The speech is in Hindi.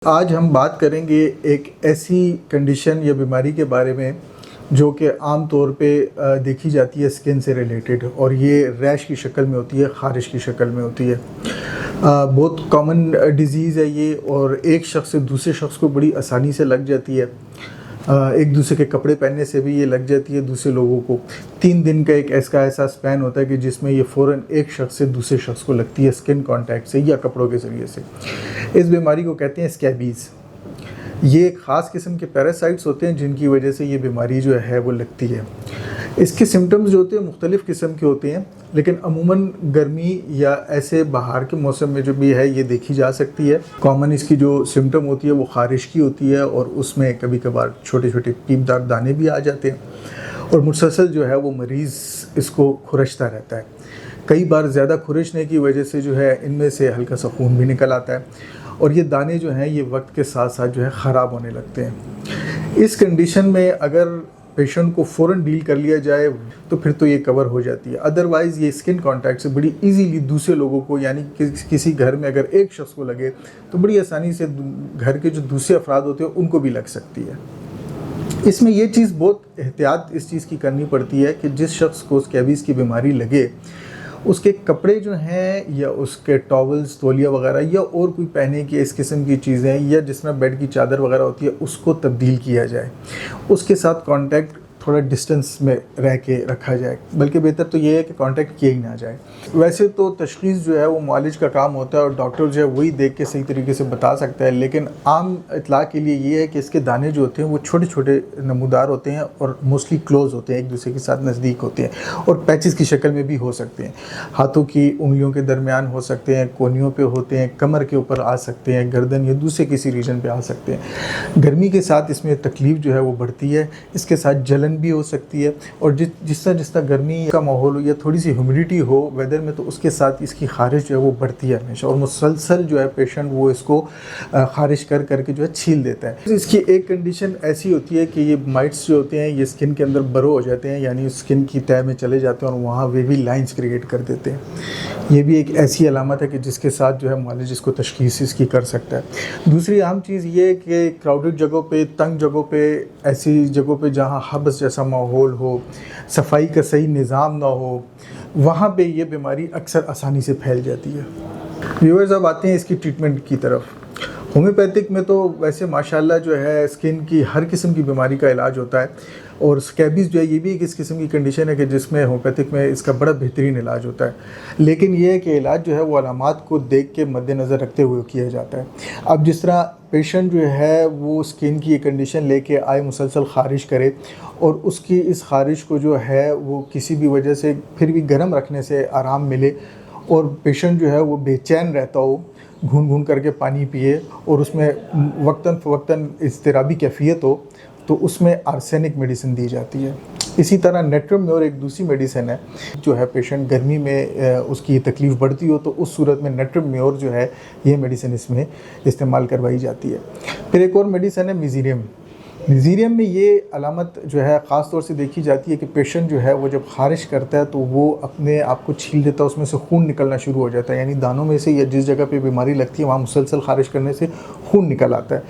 आज हम बात करेंगे एक ऐसी कंडीशन या बीमारी के बारे में जो कि आम तौर पे देखी जाती है स्किन से रिलेटेड, और ये रैश की शक्ल में होती है, ख़ारिश की शक्ल में होती है। बहुत कॉमन डिज़ीज़ है ये, और एक शख्स से दूसरे शख्स को बड़ी आसानी से लग जाती है। एक दूसरे के कपड़े पहनने से भी ये लग जाती है दूसरे लोगों को। 3 दिन का एक ऐसा स्पैन होता है कि जिसमें ये फ़ौरन एक शख्स से दूसरे शख्स को लगती है, स्किन कांटेक्ट से या कपड़ों के ज़रिए से। इस बीमारी को कहते हैं स्कैबीज़। ये एक ख़ास किस्म के पैरासाइट्स होते हैं जिनकी वजह से ये बीमारी जो है वो लगती है। इसके सिम्टम्स जो होते हैं मुख्तलिफ़ किस्म के होते हैं, लेकिन अमूमन गर्मी या ऐसे बाहर के मौसम में जो भी है ये देखी जा सकती है। कॉमन इसकी जो सिम्टम होती है वो ख़ारिश की होती है, और उसमें कभी कभार छोटे छोटे पीपदार दाने भी आ जाते हैं, और मुसलसल जो है वो मरीज़ इसको खुरचता रहता है। कई बार ज़्यादा खुरचने की वजह से जो है इनमें से हल्का सा खून भी निकल आता है, और ये दाने जो हैं ये वक्त के साथ साथ जो है ख़राब होने लगते हैं। इस कंडीशन में अगर पेशेंट को फ़ौरन डील कर लिया जाए तो फिर तो ये कवर हो जाती है। अदरवाइज़ ये स्किन कांटेक्ट से बड़ी इजीली दूसरे लोगों को, यानी किसी घर में अगर एक शख्स को लगे तो बड़ी आसानी से घर के जो दूसरे अफराद होते हैं उनको भी लग सकती है। इसमें ये चीज़ बहुत एहतियात इस चीज़ की करनी पड़ती है कि जिस शख्स को स्कैबीज़ की बीमारी लगे उसके कपड़े जो हैं या उसके टॉवल्स, तौलिया वगैरह या और कोई पहने की इस किस्म की चीज़ें, या जिसमें बेड की चादर वगैरह होती है उसको तब्दील किया जाए। उसके साथ कांटेक्ट थोड़ा डिस्टेंस में रह के रखा जाए, बल्कि बेहतर तो ये है कि कांटेक्ट किया ही ना जाए। वैसे तो तशख़ीस जो है वो मुआलिज का काम होता है, और डॉक्टर जो है वही देख के सही तरीके से बता सकता है, लेकिन आम इतला के लिए ये है कि इसके दाने जो होते हैं वो छोटे छोटे नमूदार होते हैं और मोस्टली क्लोज होते हैं, एक दूसरे के साथ नज़दीक होते हैं, और पैचेस की शक्ल में भी हो सकते हैं। हाथों की उंगलियों के दरमियान हो सकते हैं, कोनियों पे होते हैं, कमर के ऊपर आ सकते हैं, गर्दन या दूसरे किसी रीजन पे आ सकते हैं। गर्मी के साथ इसमें तकलीफ़ जो है वो बढ़ती है, इसके साथ जलन भी हो सकती है, और जिस तरह गर्मी का माहौल हो या थोड़ी सी ह्यूमिडिटी हो वेदर में, तो उसके साथ इसकी ख़ारिश जो है वो बढ़ती है हमेशा, और मुसलसल जो है पेशेंट वो इसको ख़ारिश कर करके जो है छील देता है। इसकी एक कंडीशन ऐसी होती है कि ये माइट्स जो होते हैं ये स्किन के अंदर बरो हो जाते हैं, यानी स्किन की तह में चले जाते हैं और वहाँ वेवी लाइंस क्रिएट कर देते हैं। ये भी एक ऐसी अलामत है कि जिसके साथ जो है मुआलिज इसको तशख़ीस इसकी कर सकता है। दूसरी अहम चीज़ ये है कि क्राउडेड जगहों पे, तंग जगहों पे, ऐसी जगहों पे जहाँ हब्स जैसा माहौल हो, सफाई का सही निज़ाम ना हो, वहाँ पे ये बीमारी अक्सर आसानी से फैल जाती है। व्यूअर्स, अब आते हैं इसकी ट्रीटमेंट की तरफ। होम्योपैथिक में तो वैसे माशाल्लाह जो है स्किन की हर किस्म की बीमारी का इलाज होता है, और स्कैबीज़ जो है ये भी एक इस किस्म की कंडीशन है कि जिसमें होम्योपैथिक में इसका बड़ा बेहतरीन इलाज होता है। लेकिन ये है कि इलाज जो है वो अलामात को देख के मद्देनज़र रखते हुए किया जाता है। अब जिस तरह पेशेंट जो है वो स्किन की ये कंडीशन लेके आए, मुसलसल ख़ारिश करे, और उसकी इस ख़ारिश को जो है वो किसी भी वजह से फिर भी गर्म रखने से आराम मिले, और पेशेंट जो है वो बेचैन रहता हो, घून घून करके पानी पिए, और उसमें वक्तन फ़वक्तन इज़्तिराबी कैफ़ियत हो, तो उसमें आर्सेनिक मेडिसिन दी जाती है। इसी तरह नेट्रम म्योर एक दूसरी मेडिसिन है, जो है पेशेंट गर्मी में उसकी तकलीफ़ बढ़ती हो तो उस सूरत में नेट्रम म्योर जो है ये मेडिसिन इसमें इस्तेमाल करवाई जाती है। फिर एक और मेडिसिन है मिज़ीरियम। मिज़ीरियम में ये अलामत जो है ख़ास तौर से देखी जाती है कि पेशेंट जो है वो जब ख़ारिश करता है तो वो अपने आप को छील देता है, उसमें से खून निकलना शुरू हो जाता है, यानी दानों में से या जिस जगह पे बीमारी लगती है वहाँ मुसलसल ख़ारिश करने से खून निकल आता है।